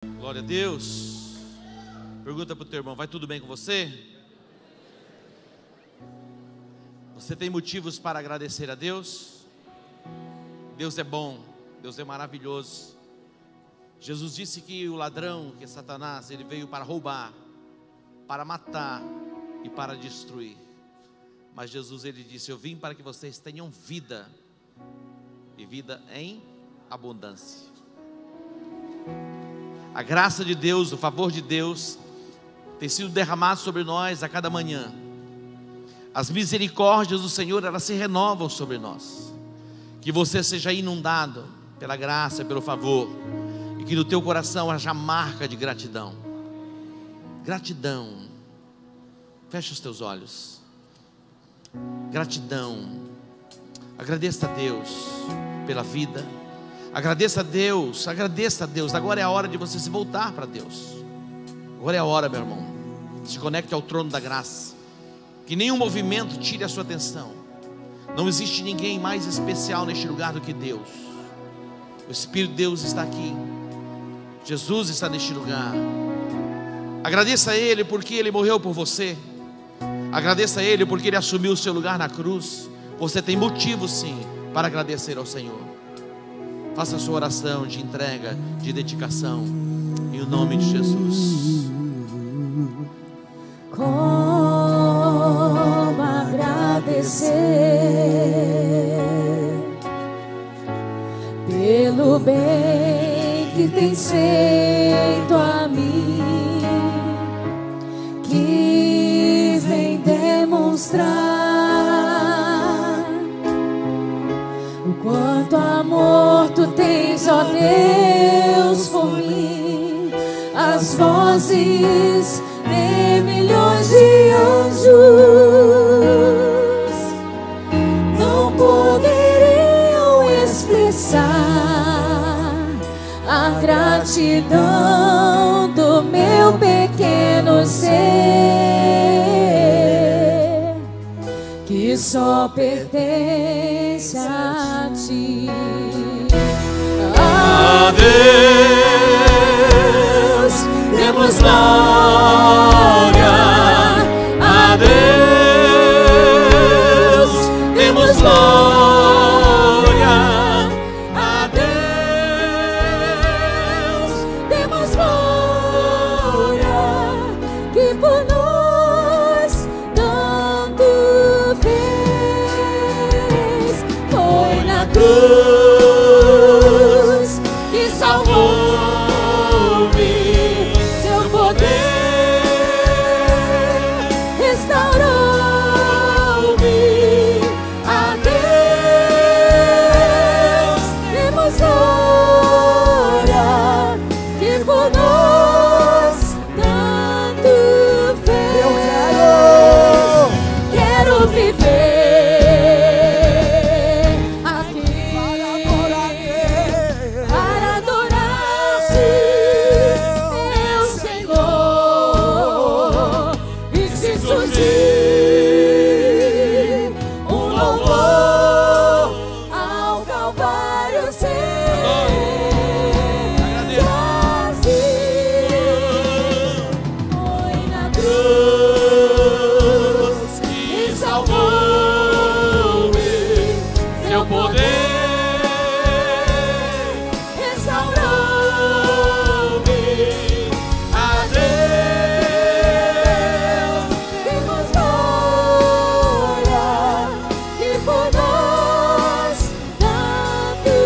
Glória a Deus. Pergunta para o teu irmão: vai tudo bem com você? Você tem motivos para agradecer a Deus? Deus é bom, Deus é maravilhoso. Jesus disse que o ladrão, que é Satanás, ele veio para roubar, para matar e para destruir. Mas Jesus, ele disse: eu vim para que vocês tenham vida, e vida em abundância. A graça de Deus, o favor de Deus tem sido derramado sobre nós a cada manhã. As misericórdias do Senhor, elas se renovam sobre nós. Que você seja inundado pela graça, pelo favor, e que no teu coração haja marca de gratidão. Gratidão. Fecha os teus olhos. Gratidão. Agradeça a Deus pela vida. Agradeça a Deus, agradeça a Deus. Agora é a hora de você se voltar para Deus. Agora é a hora, meu irmão. Se conecte ao trono da graça. Que nenhum movimento tire a sua atenção. Não existe ninguém mais especial neste lugar do que Deus. O Espírito de Deus está aqui. Jesus está neste lugar. Agradeça a Ele porque Ele morreu por você. Agradeça a Ele porque Ele assumiu o seu lugar na cruz. Você tem motivo sim para agradecer ao Senhor. Faça a sua oração de entrega, de dedicação, em nome de Jesus. Como agradecer pelo bem que tens feito a mim, que vem demonstrar o quanto amor tu tens, ó Deus, por mim. As vozes de milhões de anjos não poderiam expressar a gratidão do meu pequeno ser, que só pertence a ti. A Deus demos glória, a Deus demos glória, a Deus demos glória, que por nós tanto fez. Foi na cruz que salvou-me, seu poder restaurou-me. A Deus demos glória, que por nós tanto fez. Eu quero viver aqui para adorar-te, meu Senhor. E se surgir um louvor ao Calvário, seja assim. Foi na cruz que salvou-me, seu poder restaurou-me. a Deus. Demos glória, que por nós tanto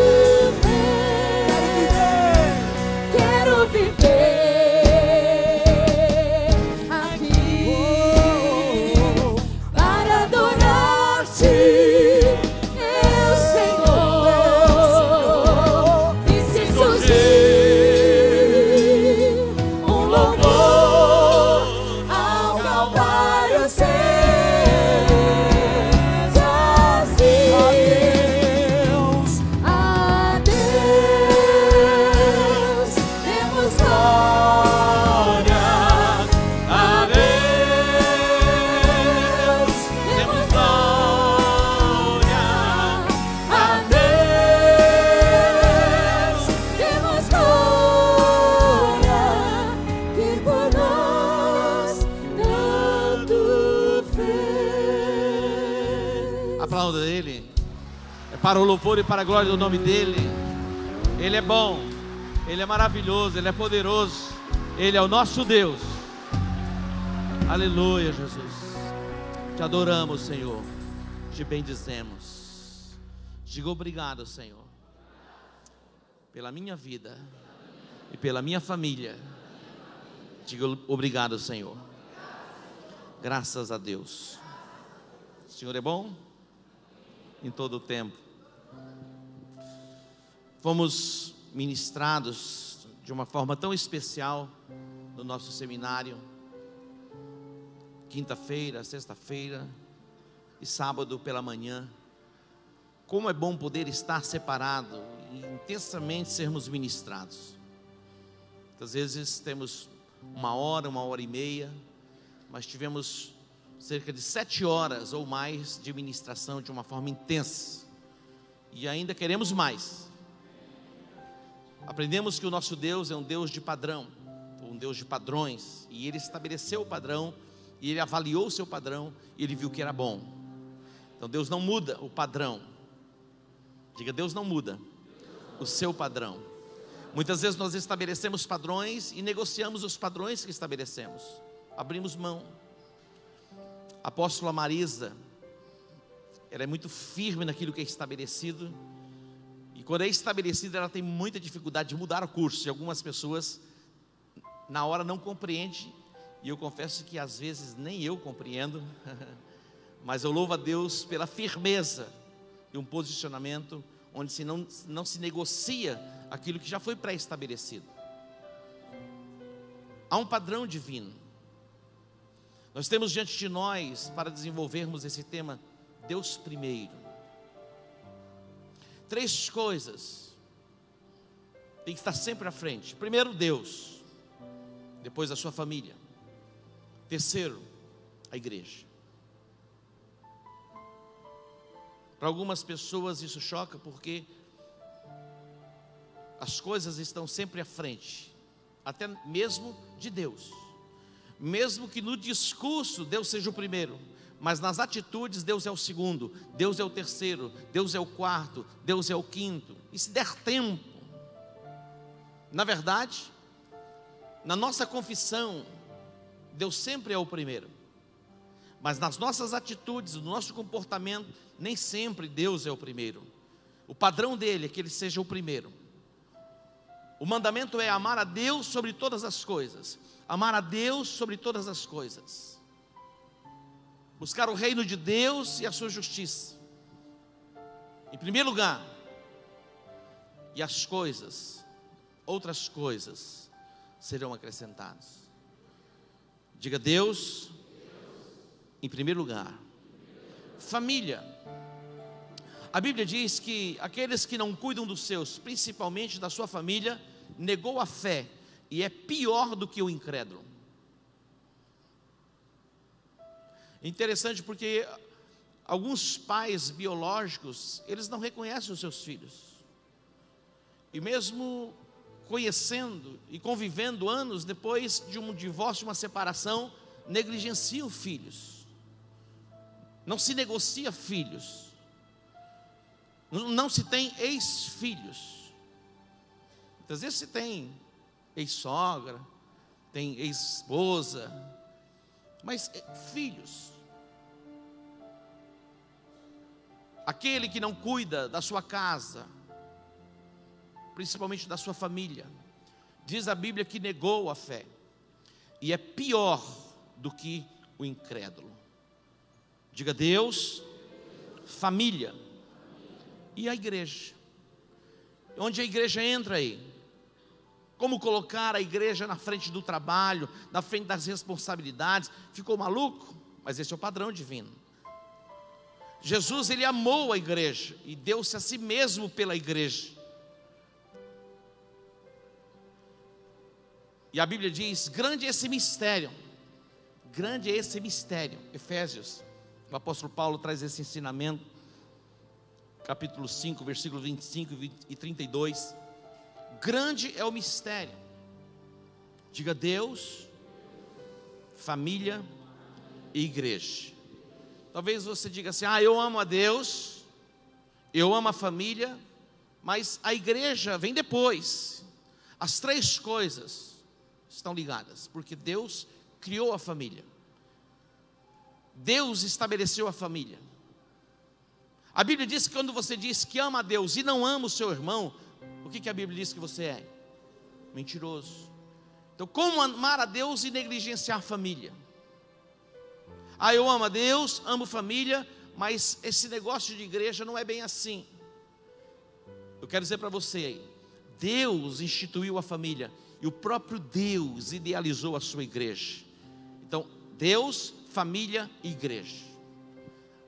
fez. Quero viver aqui para adorar-te, meu Senhor. E se surgir um louvor ao Calvário, seja assim. A Deus demos glória, A Deus demos glória, a Deus demos glória, que por nós tanto fez. aplauda Ele. É para o louvor e para a glória do nome dEle. Ele é bom, Ele é maravilhoso, Ele é poderoso, Ele é o nosso Deus. Aleluia, Jesus. Te adoramos, Senhor. Te bendizemos. Diga obrigado, Senhor, pela minha vida e pela minha família. Diga obrigado, Senhor. Graças a Deus. O Senhor é bom em todo o tempo. Fomos ministrados de uma forma tão especial no nosso seminário. Quinta-feira, sexta-feira e sábado pela manhã. Como é bom poder estar separado e intensamente sermos ministrados. Muitas vezes temos uma hora e meia, mas tivemos cerca de 7 horas ou mais de ministração de uma forma intensa. E ainda queremos mais. Aprendemos que o nosso Deus é um Deus de padrão, um Deus de padrões. E Ele estabeleceu o padrão, e Ele avaliou o seu padrão, e Ele viu que era bom. Então Deus não muda o padrão. Diga, Deus não muda o seu padrão. Muitas vezes nós estabelecemos padrões e negociamos os padrões que estabelecemos. Abrimos mão. A apóstola Marisa, ela é muito firme naquilo que é estabelecido. E quando é estabelecido, ela tem muita dificuldade de mudar o curso. E algumas pessoas, na hora, não compreendem. E eu confesso que às vezes nem eu compreendo. Mas eu louvo a Deus pela firmeza de um posicionamento onde não se negocia aquilo que já foi pré-estabelecido. Há um padrão divino. Nós temos diante de nós, para desenvolvermos esse tema, Deus primeiro. 3 coisas tem que estar sempre à frente. Primeiro, Deus. Depois, a sua família. Terceiro, a igreja. Para algumas pessoas isso choca porque as coisas estão sempre à frente, até mesmo de Deus. Mesmo que no discurso Deus seja o primeiro, mas nas atitudes Deus é o segundo, Deus é o terceiro, Deus é o quarto, Deus é o quinto. E se der tempo, na verdade, na nossa confissão, Deus sempre é o primeiro. Mas nas nossas atitudes, no nosso comportamento, nem sempre Deus é o primeiro. O padrão dele é que ele seja o primeiro. O mandamento é amar a Deus sobre todas as coisas. Amar a Deus sobre todas as coisas. Buscar o reino de Deus e a sua justiça em primeiro lugar. E as coisas, outras coisas, serão acrescentadas. Diga, Deus em primeiro lugar. Família. A Bíblia diz que aqueles que não cuidam dos seus, principalmente da sua família, negou a fé e é pior do que o incrédulo. Interessante porque alguns pais biológicos, eles não reconhecem os seus filhos. E mesmo conhecendo e convivendo anos depois de um divórcio, uma separação, negligenciam filhos. Não se negocia filhos. Não se tem ex-filhos. Muitas vezes se tem ex-sogra, tem ex-esposa, mas filhos. Aquele que não cuida da sua casa, principalmente da sua família, diz a Bíblia que negou a fé, e é pior do que o incrédulo. Diga, Deus, família e a igreja. Onde a igreja entra aí? Como colocar a igreja na frente do trabalho, na frente das responsabilidades? Ficou maluco? Mas esse é o padrão divino. Jesus, ele amou a igreja e deu-se a si mesmo pela igreja. E a Bíblia diz, grande é esse mistério. Grande é esse mistério. Efésios, o apóstolo Paulo traz esse ensinamento, capítulo 5, versículo 25 e 32. Grande é o mistério. Diga, Deus, família e igreja. Talvez você diga assim: eu amo a Deus, eu amo a família, mas a igreja vem depois. As três coisas estão ligadas, porque Deus criou a família, Deus estabeleceu a família. A Bíblia diz que quando você diz que ama a Deus e não ama o seu irmão, o que a Bíblia diz que você é? Mentiroso. Então, como amar a Deus e negligenciar a família? Eu amo a Deus, amo família, mas esse negócio de igreja não é bem assim. Eu quero dizer para você aí, Deus instituiu a família e o próprio Deus idealizou a sua igreja. Então, Deus, família e igreja.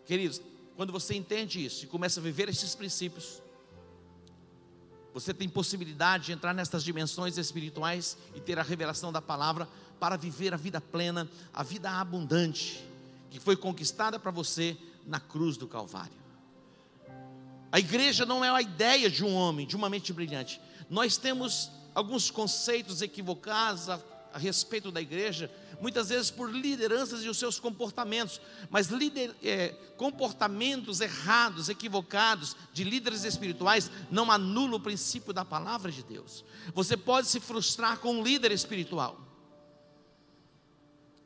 Queridos, quando você entende isso e começa a viver esses princípios, você tem possibilidade de entrar nessas dimensões espirituais e ter a revelação da palavra para viver a vida plena, a vida abundante, que foi conquistada para você na cruz do Calvário. A igreja não é a ideia de um homem, de uma mente brilhante. Nós temos alguns conceitos equivocados a respeito da igreja, muitas vezes por lideranças e os seus comportamentos, mas comportamentos errados, equivocados de líderes espirituais não anulam o princípio da palavra de Deus. Você pode se frustrar com um líder espiritual,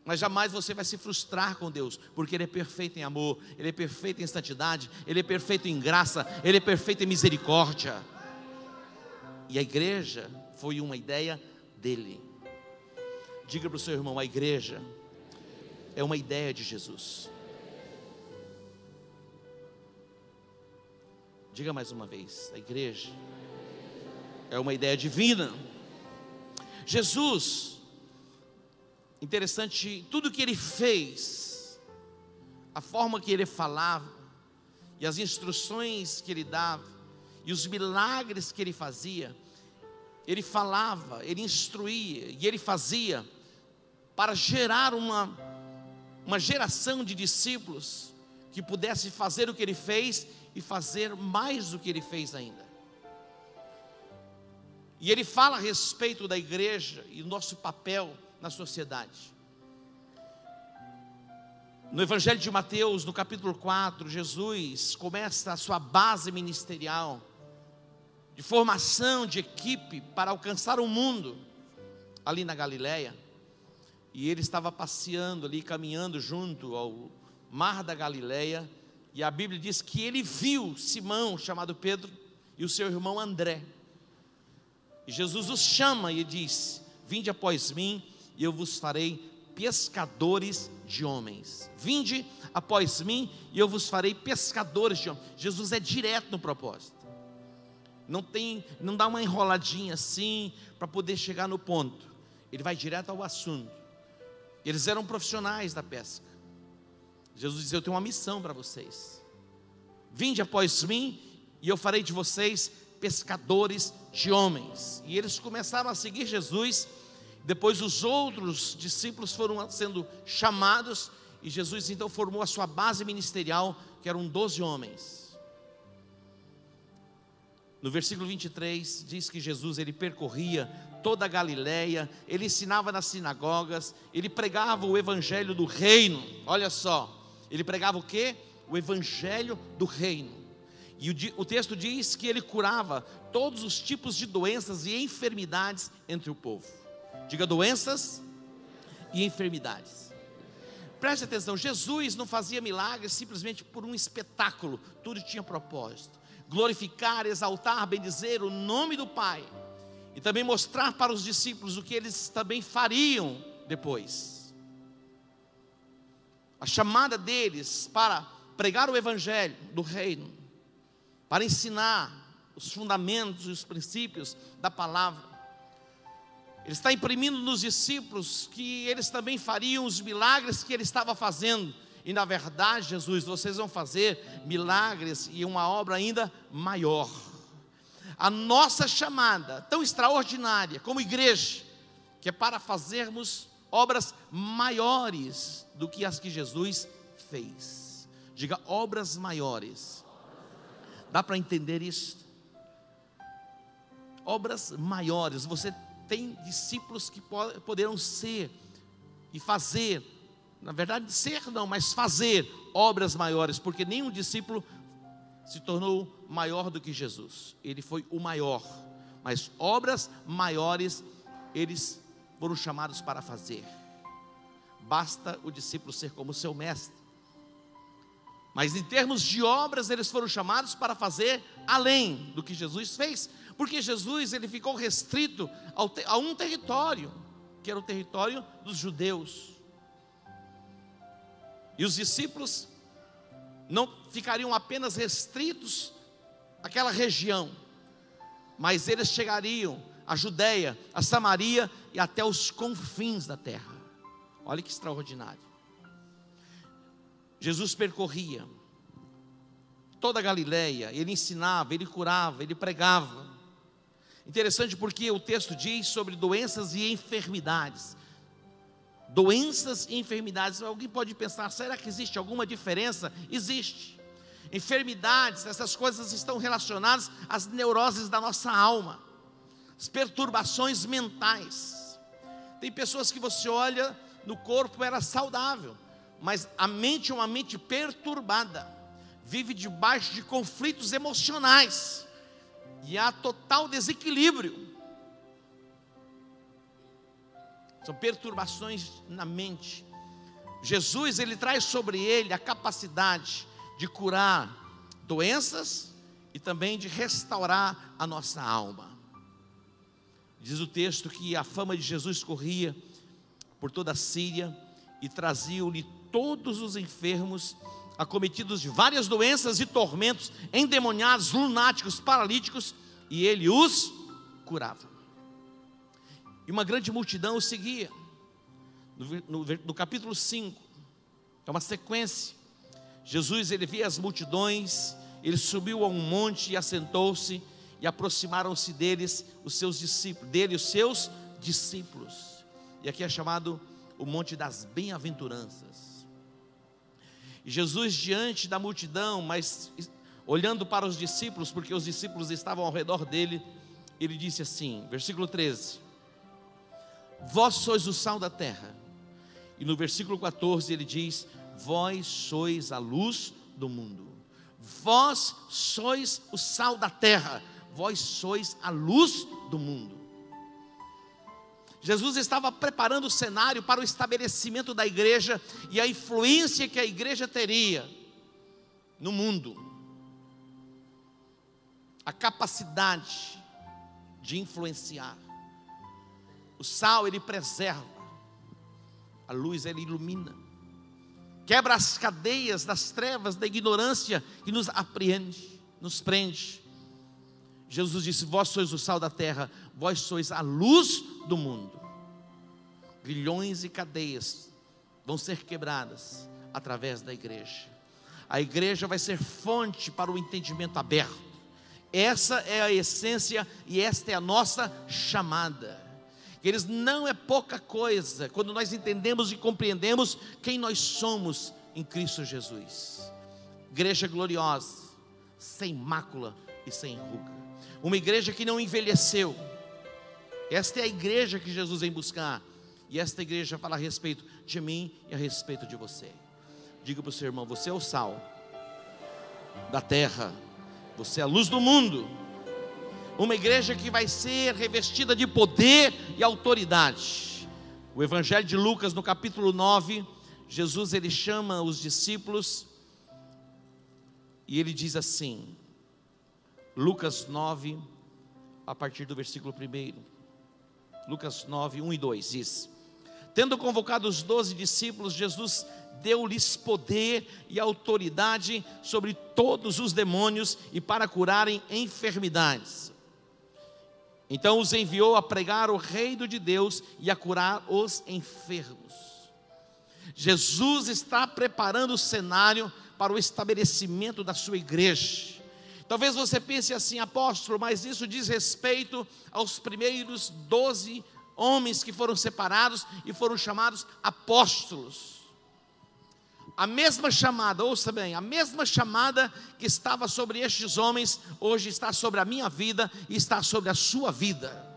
mas jamais você vai se frustrar com Deus, porque Ele é perfeito em amor, Ele é perfeito em santidade, Ele é perfeito em graça, Ele é perfeito em misericórdia. E a igreja foi uma ideia dele. Diga para o seu irmão: a igreja é uma ideia de Jesus. Diga mais uma vez: a igreja é uma ideia divina. Jesus, interessante, tudo que Ele fez, a forma que Ele falava, e as instruções que Ele dava, e os milagres que Ele fazia, Ele falava, Ele instruía, e Ele fazia para gerar uma geração de discípulos que pudesse fazer o que Ele fez e fazer mais do que Ele fez ainda. E Ele fala a respeito da igreja e do nosso papel na sociedade. No Evangelho de Mateus, no capítulo 4, Jesus começa a sua base ministerial de formação de equipe para alcançar o mundo ali na Galileia. E Ele estava passeando ali, caminhando junto ao mar da Galileia, e a Bíblia diz que Ele viu Simão, chamado Pedro, e o seu irmão André. E Jesus os chama e diz: vinde após mim e eu vos farei pescadores de homens. Vinde após mim e eu vos farei pescadores de homens. Jesus é direto no propósito. Não dá uma enroladinha assim para poder chegar no ponto. Ele vai direto ao assunto. Eles eram profissionais da pesca. Jesus diz: eu tenho uma missão para vocês. Vinde após mim e eu farei de vocês pescadores de homens. E eles começaram a seguir Jesus. Depois os outros discípulos foram sendo chamados, e Jesus então formou a sua base ministerial, que eram 12 homens. No versículo 23 diz que Jesus, Ele percorria toda a Galileia, Ele ensinava nas sinagogas, Ele pregava o evangelho do reino. Olha só, Ele pregava o quê? O evangelho do reino. E o texto diz que Ele curava todos os tipos de doenças e enfermidades entre o povo. Diga: doenças e enfermidades. Preste atenção, Jesus não fazia milagres simplesmente por um espetáculo. Tudo tinha propósito: glorificar, exaltar, bendizer o nome do Pai, e também mostrar para os discípulos o que eles também fariam depois. A chamada deles para pregar o evangelho do reino, para ensinar os fundamentos e os princípios da palavra. Ele está imprimindo nos discípulos que eles também fariam os milagres que Ele estava fazendo. E na verdade, Jesus, vocês vão fazer milagres e uma obra ainda maior. A nossa chamada, tão extraordinária como igreja, que é para fazermos obras maiores do que as que Jesus fez. Diga: obras maiores. Dá para entender isso? Obras maiores. Você tem discípulos que poderão ser e fazer Na verdade, ser não, mas fazer obras maiores, porque nenhum discípulo se tornou maior do que Jesus. Ele foi o maior, mas obras maiores eles foram chamados para fazer. Basta o discípulo ser como seu mestre. Mas em termos de obras, eles foram chamados para fazer além do que Jesus fez. Porque Jesus, ele ficou restrito a um território, que era o território dos judeus. E os discípulos não ficariam apenas restritos àquela região, mas eles chegariam à Judeia, a Samaria e até os confins da terra. Olha que extraordinário. Jesus percorria toda a Galileia, ele ensinava, ele curava, ele pregava. Interessante porque o texto diz sobre doenças e enfermidades. Doenças e enfermidades. Alguém pode pensar, será que existe alguma diferença? Existe. Enfermidades, essas coisas estão relacionadas às neuroses da nossa alma, as perturbações mentais. Tem pessoas que você olha no corpo, era saudável, mas a mente é uma mente perturbada, vive debaixo de conflitos emocionais, e há total desequilíbrio. São perturbações na mente. Jesus, ele traz sobre ele a capacidade de curar doenças e também de restaurar a nossa alma. Diz o texto que a fama de Jesus corria por toda a Síria e traziam-lhe todos os enfermos, acometidos de várias doenças e tormentos, endemoniados, lunáticos, paralíticos, e ele os curava. E uma grande multidão o seguia. No capítulo 5, é uma sequência. Jesus, ele via as multidões, ele subiu a um monte e assentou-se, e aproximaram-se deles os seus discípulos. E aqui é chamado o Monte das Bem-aventuranças. E Jesus, diante da multidão, mas olhando para os discípulos, porque os discípulos estavam ao redor dele, ele disse assim, versículo 13: vós sois o sal da terra. E no versículo 14 ele diz: vós sois a luz do mundo. Vós sois o sal da terra, vós sois a luz do mundo. Jesus estava preparando o cenário para o estabelecimento da igreja e a influência que a igreja teria no mundo. A capacidade de influenciar. O sal, ele preserva. A luz, ele ilumina. Quebra as cadeias das trevas, da ignorância que nos apreende, nos prende. Jesus disse: vós sois o sal da terra, vós sois a luz do mundo. Grilhões e cadeias vão ser quebradas através da igreja. A igreja vai ser fonte para o entendimento aberto. Essa é a essência e esta é a nossa chamada. Eles não é pouca coisa quando nós entendemos e compreendemos quem nós somos em Cristo Jesus. Igreja gloriosa, sem mácula e sem ruga. Uma igreja que não envelheceu. Esta é a igreja que Jesus vem buscar. E esta igreja fala a respeito de mim e a respeito de você. Diga para o seu irmão: você é o sal da terra, você é a luz do mundo. Uma igreja que vai ser revestida de poder e autoridade. O Evangelho de Lucas, no capítulo 9, Jesus, ele chama os discípulos e ele diz assim, Lucas 9, a partir do versículo 1, Lucas 9, 1 e 2, diz: tendo convocado os 12 discípulos, Jesus deu-lhes poder e autoridade sobre todos os demônios e para curarem enfermidades. Então os enviou a pregar o reino de Deus e a curar os enfermos. Jesus está preparando o cenário para o estabelecimento da sua igreja. Talvez você pense assim: apóstolo, mas isso diz respeito aos primeiros 12 homens que foram separados e foram chamados apóstolos. A mesma chamada, ouça bem, a mesma chamada que estava sobre estes homens, hoje está sobre a minha vida e está sobre a sua vida.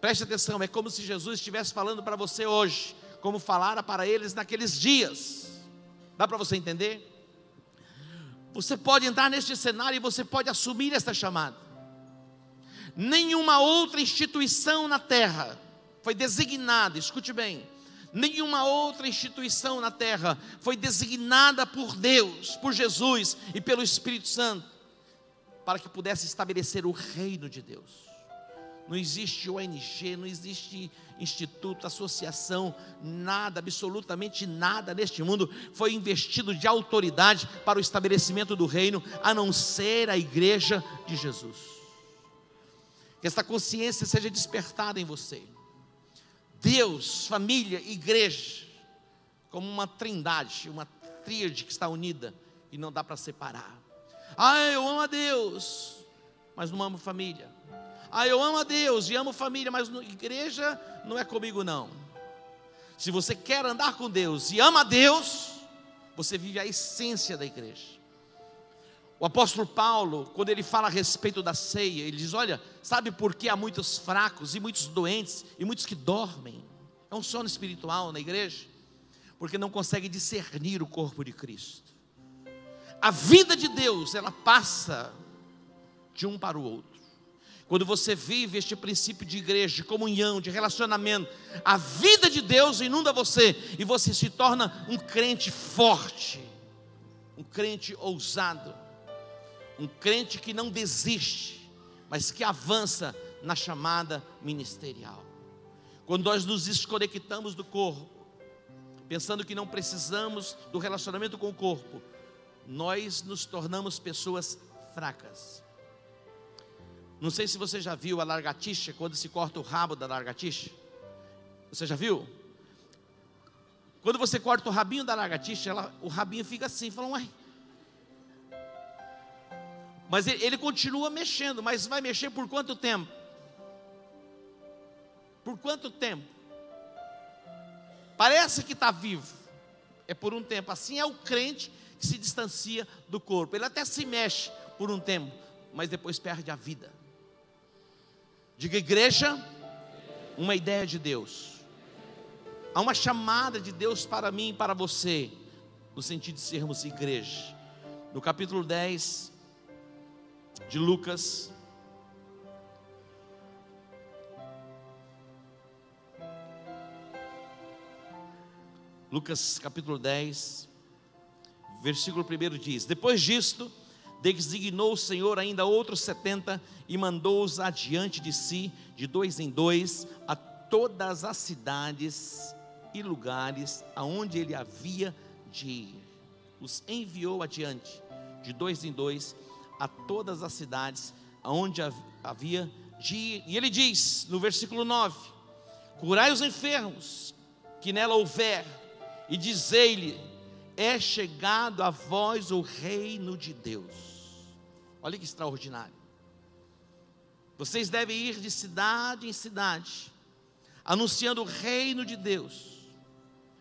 Preste atenção, é como se Jesus estivesse falando para você hoje: como falara para eles naqueles dias. Dá para você entender? Você pode entrar neste cenário e você pode assumir esta chamada. Nenhuma outra instituição na terra foi designada, escute bem, nenhuma outra instituição na terra foi designada por Deus, por Jesus e pelo Espírito Santo, para que pudesse estabelecer o reino de Deus. Não existe ONG, não existe instituto, associação, nada, absolutamente nada neste mundo foi investido de autoridade para o estabelecimento do reino, a não ser a igreja de Jesus. Que essa consciência seja despertada em você. Deus, família, igreja, como uma trindade, uma tríade que está unida e não dá para separar. Eu amo a Deus, mas não amo família. Eu amo a Deus e amo família, mas igreja não é comigo não. Se você quer andar com Deus e ama a Deus, você vive a essência da igreja. O apóstolo Paulo, quando ele fala a respeito da ceia, ele diz: olha, sabe por que há muitos fracos e muitos doentes e muitos que dormem? É um sono espiritual na igreja, porque não consegue discernir o corpo de Cristo. A vida de Deus, ela passa de um para o outro. Quando você vive este princípio de igreja, de comunhão, de relacionamento, a vida de Deus inunda você e você se torna um crente forte, um crente ousado, um crente que não desiste, mas que avança na chamada ministerial. Quando nós nos desconectamos do corpo, pensando que não precisamos do relacionamento com o corpo, nós nos tornamos pessoas fracas. Não sei se você já viu a lagartixa, quando se corta o rabo da lagartixa. Você já viu? Quando você corta o rabinho da lagartixa, o rabinho fica assim, fala: ué. Mas ele continua mexendo, mas vai mexer por quanto tempo? Por quanto tempo? Parece que está vivo, é por um tempo. Assim é o crente que se distancia do corpo. Ele até se mexe por um tempo, mas depois perde a vida. Diga: igreja, uma ideia de Deus. Há uma chamada de Deus para mim e para você, no sentido de sermos igreja. No capítulo 10 de Lucas, capítulo 10, versículo 1 diz: depois disto, designou o Senhor ainda outros 70 e mandou-os adiante de si, de dois em dois, a todas as cidades e lugares aonde ele havia de ir. Os enviou adiante, de dois em dois, a todas as cidades aonde havia de ir. E ele diz, no versículo 9: curai os enfermos que nela houver, e dizei-lhe: é chegado a vós o reino de Deus. Olha que extraordinário. Vocês devem ir de cidade em cidade, anunciando o reino de Deus.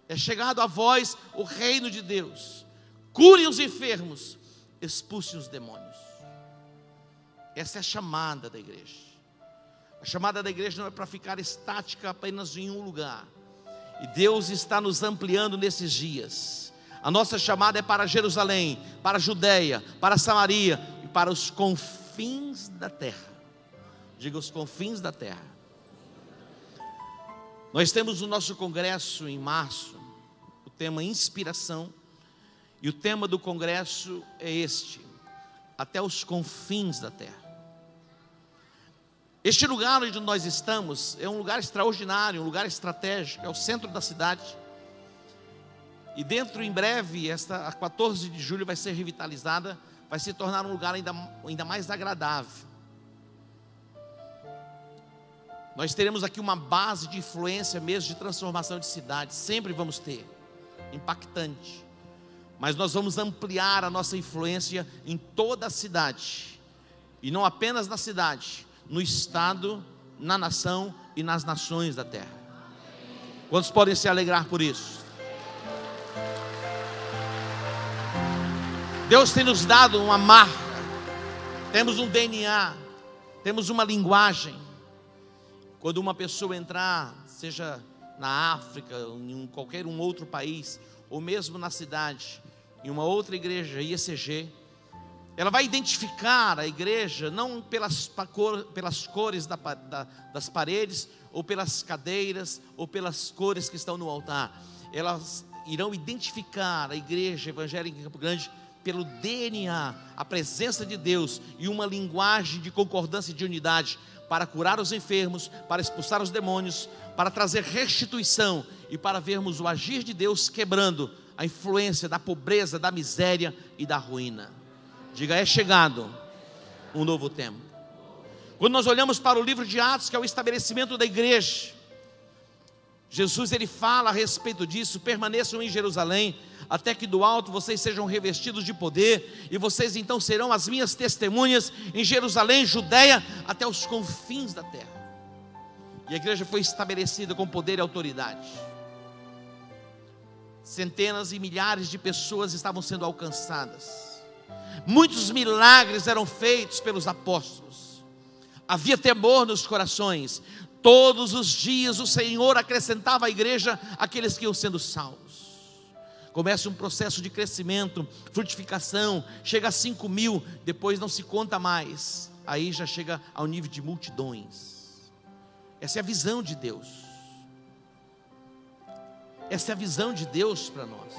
É chegado a vós o reino de Deus. Curem os enfermos, expulsem os demônios. Essa é a chamada da igreja. A chamada da igreja não é para ficar estática apenas em um lugar. E Deus está nos ampliando nesses dias. A nossa chamada é para Jerusalém, para a Judeia, para a Samaria e para os confins da terra. Diga: os confins da terra. Nós temos o nosso congresso em março, o tema inspiração, e o tema do congresso é este: até os confins da terra. Este lugar onde nós estamos é um lugar extraordinário, um lugar estratégico, é o centro da cidade. E dentro, em breve, a 14 de julho vai ser revitalizada, vai se tornar um lugar ainda mais agradável. Nós teremos aqui uma base de influência mesmo, de transformação de cidade, sempre vamos ter, impactante. Mas nós vamos ampliar a nossa influência em toda a cidade, e não apenas na cidade, no estado, na nação e nas nações da terra. Quantos podem se alegrar por isso? Deus tem nos dado uma marca, temos um DNA, temos uma linguagem. Quando uma pessoa entrar, seja na África, em qualquer outro país, ou mesmo na cidade, em uma outra igreja, IECG, ela vai identificar a igreja não pelas cores das paredes, ou pelas cadeiras, ou pelas cores que estão no altar. Elas irão identificar a igreja evangélica em Campo Grande pelo DNA, a presença de Deus e uma linguagem de concordância e de unidade, para curar os enfermos, para expulsar os demônios, para trazer restituição e para vermos o agir de Deus quebrando a influência da pobreza, da miséria e da ruína. Diga: é chegado um novo tempo. Quando nós olhamos para o livro de Atos, que é o estabelecimento da igreja, Jesus ele fala a respeito disso: permaneçam em Jerusalém, até que do alto vocês sejam revestidos de poder, e vocês então serão as minhas testemunhas em Jerusalém, Judeia, até os confins da terra. E a igreja foi estabelecida com poder e autoridade. Centenas e milhares de pessoas estavam sendo alcançadas. Muitos milagres eram feitos pelos apóstolos. Havia temor nos corações. Todos os dias o Senhor acrescentava à igreja aqueles que iam sendo salvos. Começa um processo de crescimento, frutificação, chega a 5.000, depois não se conta mais, aí já chega ao nível de multidões. Essa é a visão de Deus. Essa é a visão de Deus para nós.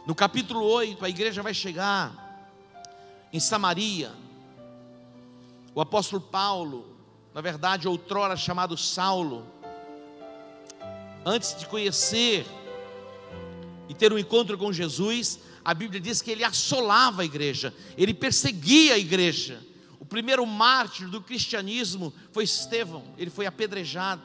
No capítulo 8, a igreja vai chegar em Samaria. O apóstolo Paulo, na verdade outrora chamado Saulo, antes de conhecer e ter um encontro com Jesus, a Bíblia diz que ele assolava a igreja, ele perseguia a igreja. O primeiro mártir do cristianismo foi Estevão, ele foi apedrejado.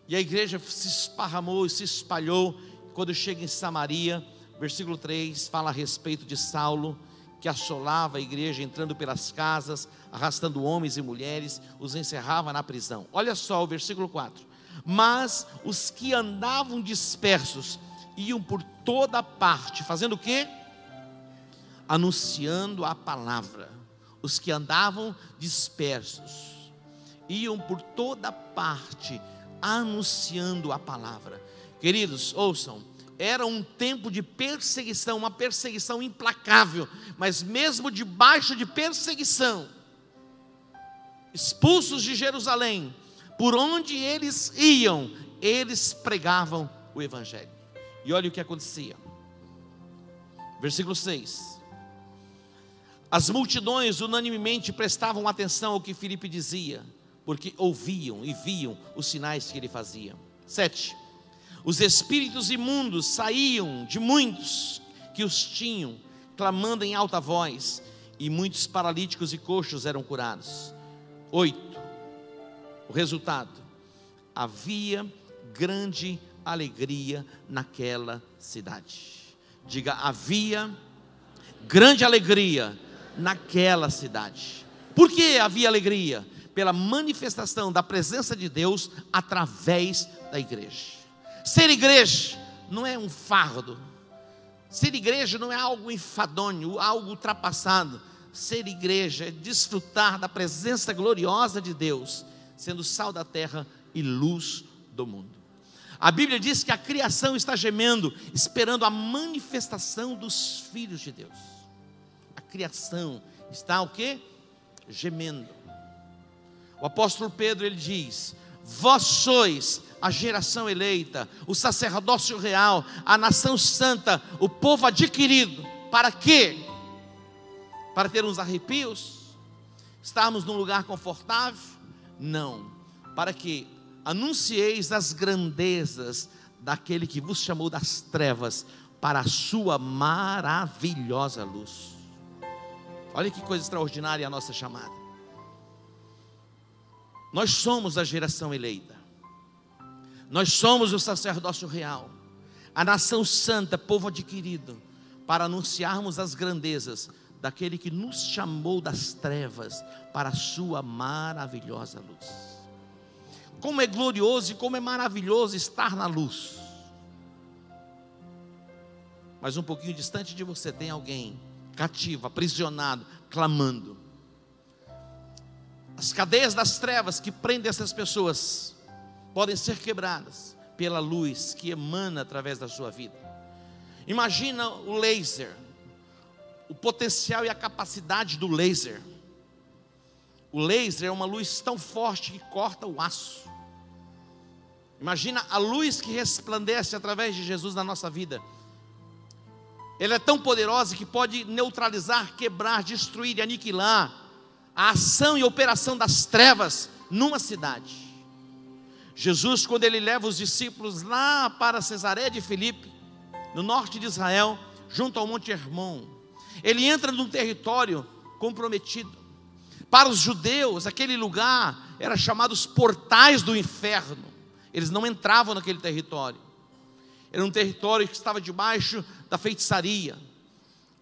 E a igreja se esparramou e se espalhou. Quando chega em Samaria, versículo 3, fala a respeito de Saulo, que assolava a igreja, entrando pelas casas, arrastando homens e mulheres, os encerrava na prisão. Olha só o versículo 4. Mas os que andavam dispersos iam por toda parte, fazendo o quê? Anunciando a palavra. Os que andavam dispersos iam por toda parte, anunciando a palavra. Queridos, ouçam, era um tempo de perseguição, uma perseguição implacável, mas mesmo debaixo de perseguição, expulsos de Jerusalém, por onde eles iam, eles pregavam o evangelho. E olha o que acontecia, versículo 6: as multidões unanimemente prestavam atenção ao que Filipe dizia, porque ouviam e viam os sinais que ele fazia. 7: os espíritos imundos saíam de muitos que os tinham, clamando em alta voz, e muitos paralíticos e coxos eram curados. 8: o resultado: havia grande alegria naquela cidade. Diga: havia grande alegria naquela cidade. Por que havia alegria? Pela manifestação da presença de Deus através da igreja. Ser igreja não é um fardo. Ser igreja não é algo enfadonho, algo ultrapassado. Ser igreja é desfrutar da presença gloriosa de Deus, sendo sal da terra e luz do mundo. A Bíblia diz que a criação está gemendo, esperando a manifestação dos filhos de Deus. A criação está o quê? Gemendo. O apóstolo Pedro, ele diz: vós sois a geração eleita, o sacerdócio real, a nação santa, o povo adquirido. Para quê? Para ter uns arrepios? Estarmos num lugar confortável? Não. Para que anuncieis as grandezas daquele que vos chamou das trevas para a sua maravilhosa luz. Olha que coisa extraordinária a nossa chamada. Nós somos a geração eleita. Nós somos o sacerdócio real, a nação santa, povo adquirido, para anunciarmos as grandezas daquele que nos chamou das trevas para a sua maravilhosa luz. Como é glorioso e como é maravilhoso estar na luz. Mas um pouquinho distante de você tem alguém cativo, aprisionado, clamando. As cadeias das trevas que prendem essas pessoas podem ser quebradas pela luz que emana através da sua vida. Imagina o laser, o potencial e a capacidade do laser. O laser é uma luz tão forte que corta o aço. Imagina a luz que resplandece através de Jesus na nossa vida. Ela é tão poderosa que pode neutralizar, quebrar, destruir e aniquilar a ação e operação das trevas numa cidade. Jesus, quando ele leva os discípulos lá para Cesareia de Filipe, no norte de Israel, junto ao Monte Hermon, ele entra num território comprometido. Para os judeus, aquele lugar era chamado os portais do inferno. Eles não entravam naquele território. Era um território que estava debaixo da feitiçaria.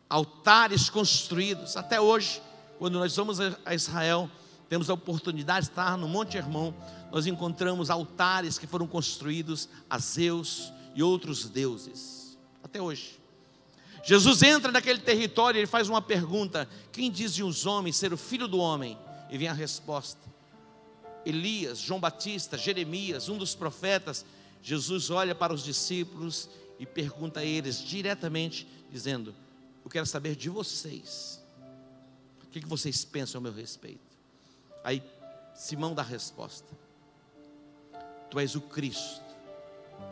Altares construídos. Até hoje, quando nós vamos a Israel, temos a oportunidade de estar no Monte Hermon, nós encontramos altares que foram construídos a Zeus e outros deuses. Até hoje. Jesus entra naquele território e ele faz uma pergunta: quem dizem os homens ser o filho do homem? E vem a resposta: Elias, João Batista, Jeremias, um dos profetas. Jesus olha para os discípulos e pergunta a eles diretamente, dizendo: eu quero saber de vocês, o que vocês pensam a meu respeito? Aí Simão dá a resposta: tu és o Cristo,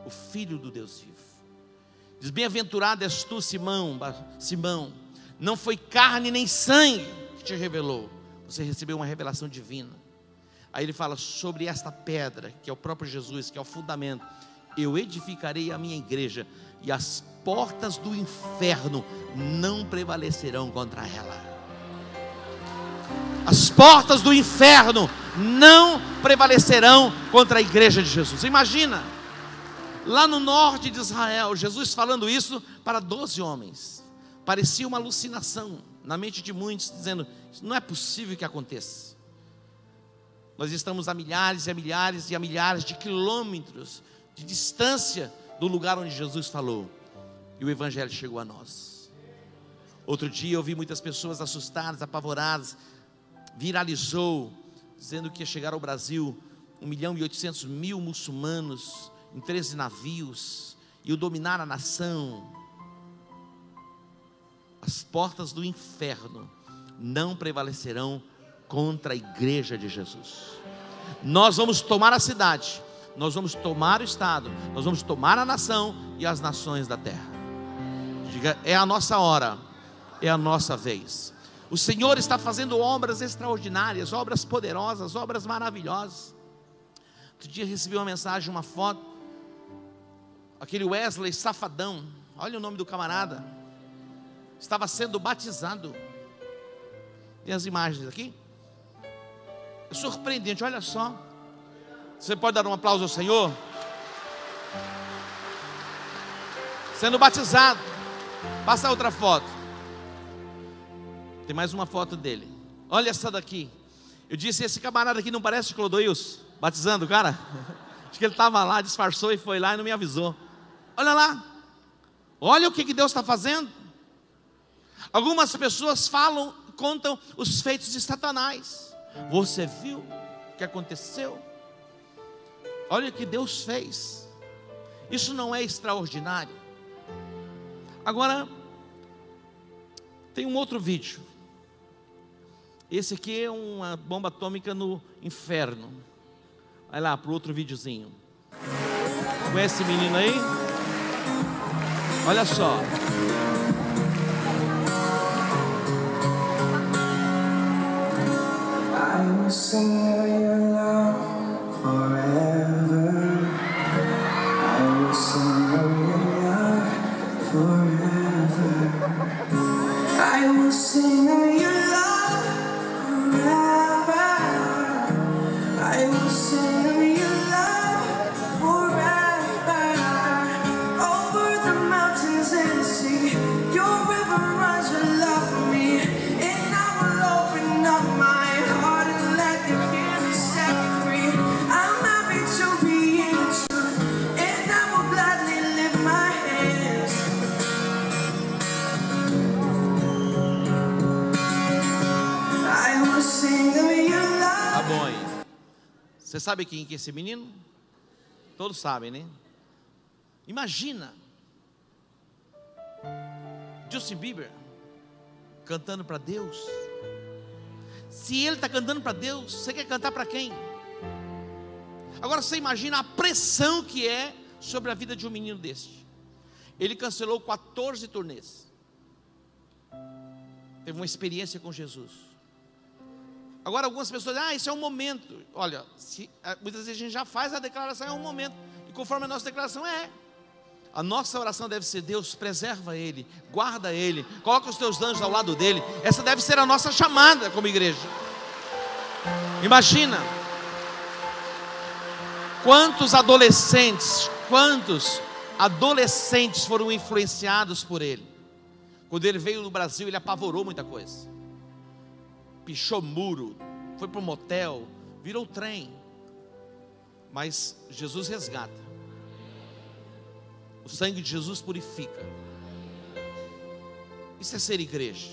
o Filho do Deus vivo. Diz: bem-aventurado és tu, Simão, não foi carne nem sangue que te revelou, você recebeu uma revelação divina. Aí ele fala sobre esta pedra, que é o próprio Jesus, que é o fundamento: eu edificarei a minha igreja, e as portas do inferno não prevalecerão contra ela. As portas do inferno não prevalecerão contra a igreja de Jesus. Imagina, lá no norte de Israel, Jesus falando isso para 12 homens. Parecia uma alucinação na mente de muitos, dizendo: isso não é possível que aconteça. Nós estamos a milhares e a milhares e a milhares de quilômetros de distância do lugar onde Jesus falou, e o Evangelho chegou a nós. Outro dia eu vi muitas pessoas assustadas, apavoradas. Viralizou, dizendo que ia chegar ao Brasil 1.800.000 muçulmanos em 13 navios, e o dominar a nação. As portas do inferno não prevalecerão contra a igreja de Jesus. Nós vamos tomar a cidade, nós vamos tomar o estado, nós vamos tomar a nação e as nações da terra. Diga: é a nossa hora, é a nossa vez. O Senhor está fazendo obras extraordinárias, obras poderosas, obras maravilhosas. Outro dia recebi uma mensagem, uma foto, aquele Wesley Safadão, olha o nome do camarada, estava sendo batizado. Tem as imagens aqui? É surpreendente, olha só. Você pode dar um aplauso ao Senhor? Sendo batizado. Passa outra foto. Tem mais uma foto dele. Olha essa daqui. Eu disse: esse camarada aqui não parece Clodoilson batizando o cara? Acho que ele estava lá, disfarçou e foi lá e não me avisou. Olha lá. Olha o que Deus está fazendo. Algumas pessoas falam, contam os feitos de Satanás. Você viu o que aconteceu? Olha o que Deus fez. Isso não é extraordinário? Agora, tem um outro vídeo. Esse aqui é uma bomba atômica no inferno. Vai lá para o outro videozinho. Conhece esse menino aí? Olha só. I will sing of your love forever. I will sing of your love forever. I will sing of your love forever. I will sing of your love forever. Over the mountains and the sea, your river runs with love for me. And I will open up my heart and let you hear me set me free. I'm happy to be in the truth, and I will gladly lift my hands. I will sing of your love. Tá bom aí. Você sabe quem que é esse menino? Todos sabem, né? Imagina Justin Bieber cantando para Deus. Se ele está cantando para Deus, você quer cantar para quem? Agora você imagina a pressão que é sobre a vida de um menino deste. Ele cancelou 14 turnês. Teve uma experiência com Jesus. Agora algumas pessoas dizem, isso é um momento. Olha, muitas vezes a gente já faz a declaração, é um momento. E conforme a nossa declaração a nossa oração deve ser: Deus, preserva ele, guarda ele, coloca os teus anjos ao lado dele. Essa deve ser a nossa chamada como igreja. Imagina quantos adolescentes foram influenciados por ele. Quando ele veio no Brasil, ele apavorou muita coisa. Pichou muro, foi para um motel, virou trem. Mas Jesus resgata. O sangue de Jesus purifica. Isso é ser igreja.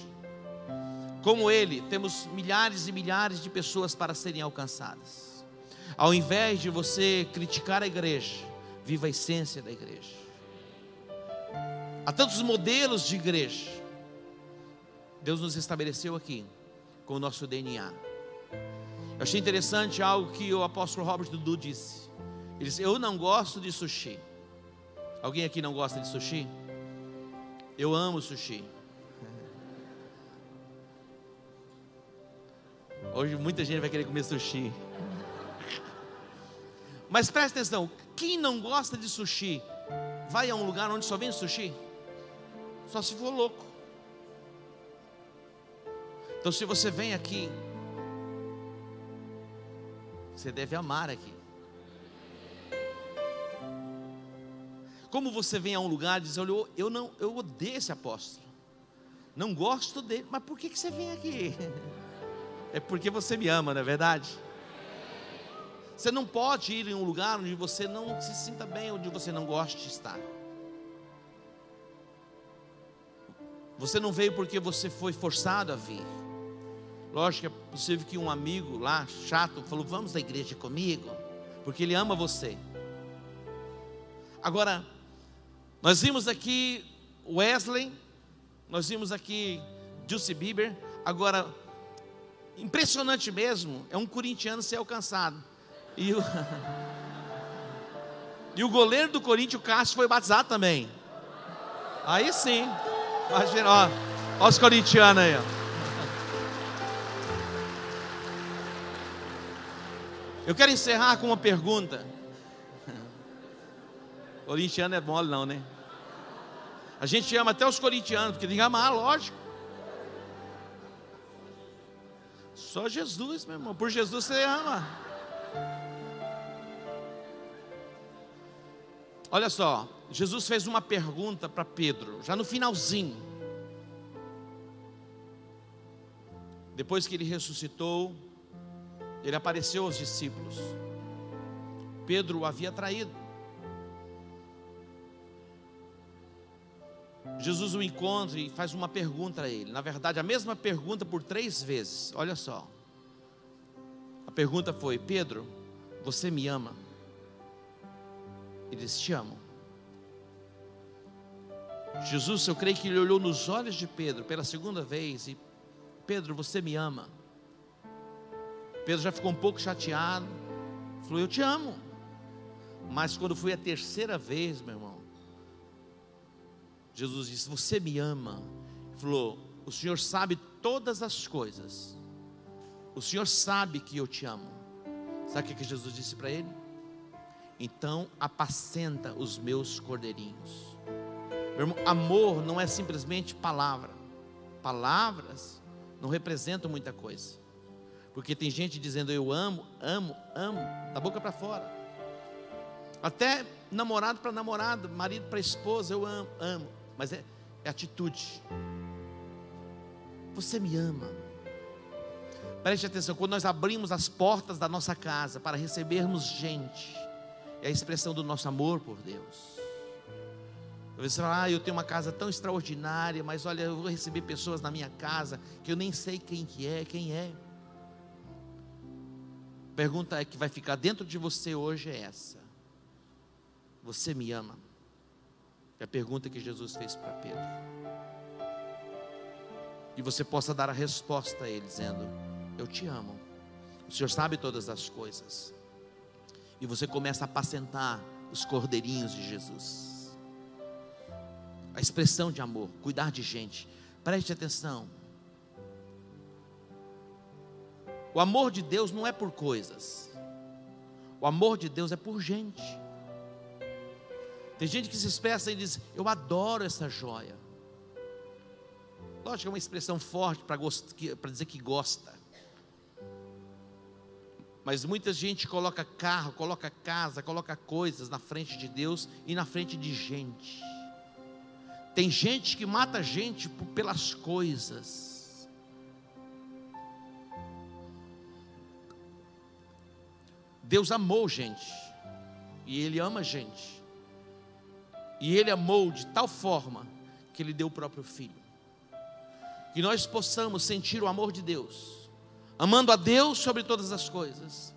Como ele, temos milhares e milhares de pessoas para serem alcançadas. Ao invés de você criticar a igreja, viva a essência da igreja. Há tantos modelos de igreja. Deus nos estabeleceu aqui com o nosso DNA. Eu achei interessante algo que o apóstolo Robert Dudu disse. Ele disse: eu não gosto de sushi. Alguém aqui não gosta de sushi? Eu amo sushi. Hoje muita gente vai querer comer sushi. Mas presta atenção, quem não gosta de sushi vai a um lugar onde só vende sushi? Só se for louco. Então se você vem aqui, você deve amar aqui. Como você vem a um lugar e diz: olha, eu odeio esse apóstolo, não gosto dele, mas por que você vem aqui? É porque você me ama, não é verdade? Você não pode ir em um lugar onde você não se sinta bem, onde você não gosta de estar. Você não veio porque você foi forçado a vir. Lógico que é possível que um amigo lá, chato, falou: vamos à igreja comigo, porque ele ama você. Agora, nós vimos aqui Wesley, nós vimos aqui Justin Bieber. Agora, impressionante mesmo, é um corintiano ser alcançado. E o goleiro do Corinthians, o Cássio, foi batizado também. Aí sim, imagina, ó os corintianos aí, ó. Eu quero encerrar com uma pergunta. Corintiano é mole não, né? A gente ama até os corintianos, porque tem que amar, lógico. Só Jesus, meu irmão. Por Jesus você ama. Olha só, Jesus fez uma pergunta para Pedro, já no finalzinho. Depois que ele ressuscitou, ele apareceu aos discípulos. Pedro o havia traído. Jesus o encontra e faz uma pergunta a ele. Na verdade, a mesma pergunta por 3 vezes. Olha só. A pergunta foi: Pedro, você me ama? Ele disse: te amo. Jesus, eu creio que ele olhou nos olhos de Pedro pela segunda vez e: Pedro, você me ama? Pedro já ficou um pouco chateado, falou: eu te amo. Mas quando foi a 3ª vez, meu irmão, Jesus disse: você me ama? Ele falou: o Senhor sabe todas as coisas, o Senhor sabe que eu te amo. Sabe o que Jesus disse para ele? Então apacenta os meus cordeirinhos. Meu irmão, amor não é simplesmente palavra. Palavras não representam muita coisa, porque tem gente dizendo eu amo, amo, amo, da boca para fora. Até namorado para namorado, marido para esposa, eu amo, amo. Mas é atitude. Você me ama. Preste atenção, quando nós abrimos as portas da nossa casa para recebermos gente, é a expressão do nosso amor por Deus. Você fala: eu tenho uma casa tão extraordinária, mas olha, eu vou receber pessoas na minha casa que eu nem sei quem é. A pergunta que vai ficar dentro de você hoje é essa: você me ama? É a pergunta que Jesus fez para Pedro. E você possa dar a resposta a ele, dizendo: eu te amo, o Senhor sabe todas as coisas. E você começa a apacentar os cordeirinhos de Jesus. A expressão de amor, cuidar de gente. Preste atenção. O amor de Deus não é por coisas. O amor de Deus é por gente. Tem gente que se expressa e diz: eu adoro essa joia. Lógico que é uma expressão forte para dizer que gosta. Mas muita gente coloca carro, coloca casa, coloca coisas na frente de Deus e na frente de gente. Tem gente que mata gente pelas coisas. Deus amou gente, e Ele ama gente, e Ele amou de tal forma que Ele deu o próprio Filho. Que nós possamos sentir o amor de Deus, amando a Deus sobre todas as coisas,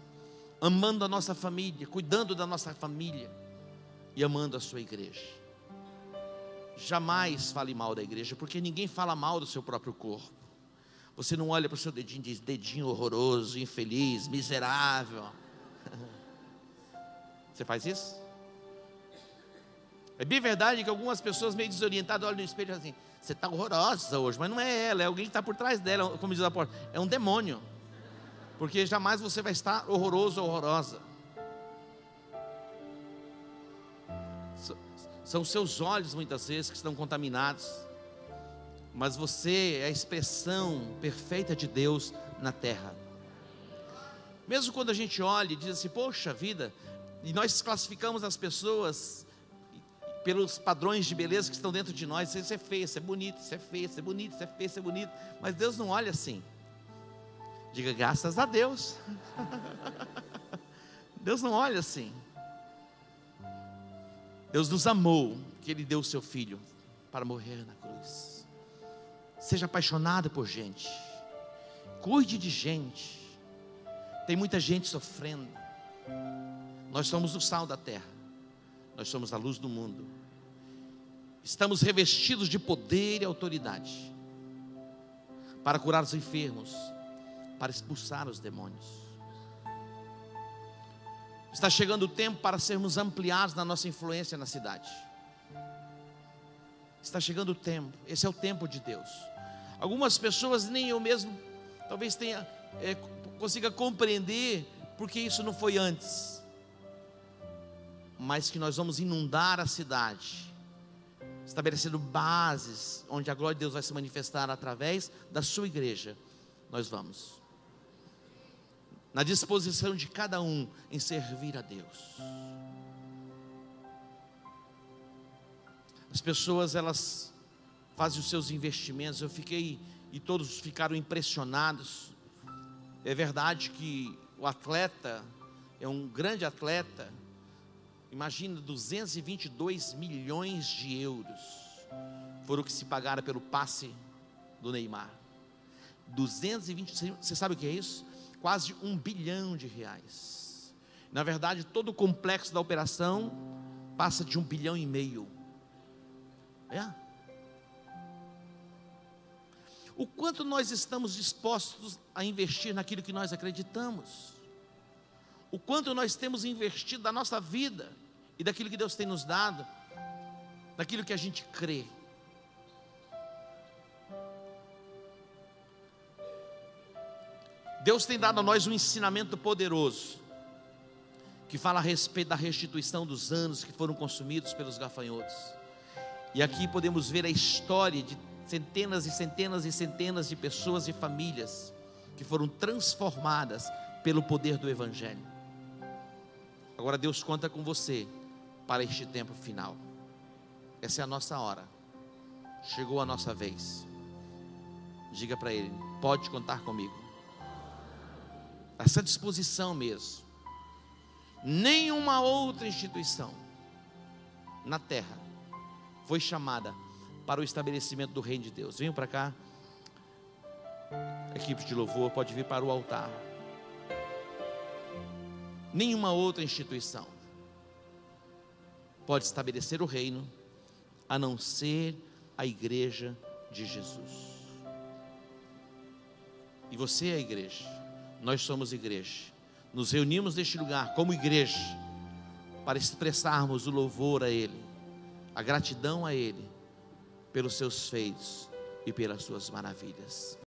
amando a nossa família, cuidando da nossa família e amando a sua igreja. Jamais fale mal da igreja, porque ninguém fala mal do seu próprio corpo. Você não olha para o seu dedinho e diz: dedinho horroroso, infeliz, miserável. Você faz isso? É bem verdade que algumas pessoas meio desorientadas olham no espelho e dizem assim: você está horrorosa hoje. Mas não é ela, é alguém que está por trás dela. Como diz a porta, é um demônio. Porque jamais você vai estar horroroso ou horrorosa. São seus olhos muitas vezes que estão contaminados. Mas você é a expressão perfeita de Deus na terra. Mesmo quando a gente olha e diz assim: poxa vida, e nós classificamos as pessoas pelos padrões de beleza que estão dentro de nós. Isso é feio, isso é bonito, isso é feio, isso é bonito, isso é feio, isso é bonito. Mas Deus não olha assim. Diga graças a Deus. Deus não olha assim. Deus nos amou, que Ele deu o seu Filho para morrer na cruz. Seja apaixonado por gente, cuide de gente. Tem muita gente sofrendo. Nós somos o sal da terra, nós somos a luz do mundo. Estamos revestidos de poder e autoridade para curar os enfermos, para expulsar os demônios. Está chegando o tempo para sermos ampliados na nossa influência na cidade. Está chegando o tempo, esse é o tempo de Deus. Algumas pessoas, nem eu mesmo, talvez consiga compreender porque isso não foi antes. Mas que nós vamos inundar a cidade, estabelecendo bases onde a glória de Deus vai se manifestar através da sua igreja. Nós vamos na disposição de cada um em servir a Deus. As pessoas, elas fazem os seus investimentos. Eu fiquei, e todos ficaram impressionados. É verdade que o atleta é um grande atleta. Imagina, 222 milhões de euros foram o que se pagaram pelo passe do Neymar. 220, você sabe o que é isso? Quase R$1 bilhão. Na verdade, todo o complexo da operação passa de 1,5 bilhão. O quanto nós estamos dispostos a investir naquilo que nós acreditamos? O quanto nós temos investido da nossa vida e daquilo que Deus tem nos dado, daquilo que a gente crê? Deus tem dado a nós um ensinamento poderoso, que fala a respeito da restituição dos anos que foram consumidos pelos gafanhotos. E aqui podemos ver a história de centenas e centenas e centenas de pessoas e famílias que foram transformadas pelo poder do Evangelho. Agora Deus conta com você para este tempo final. Essa é a nossa hora. Chegou a nossa vez. Diga para Ele: pode contar comigo. Essa disposição mesmo. Nenhuma outra instituição na terra foi chamada para o estabelecimento do reino de Deus. Venham para cá. Equipe de louvor, pode vir para o altar. Nenhuma outra instituição. pode estabelecer o reino, a não ser a igreja de Jesus. E você é a igreja, nós somos igreja. Nos reunimos neste lugar como igreja para expressarmos o louvor a Ele, a gratidão a Ele pelos seus feitos e pelas suas maravilhas.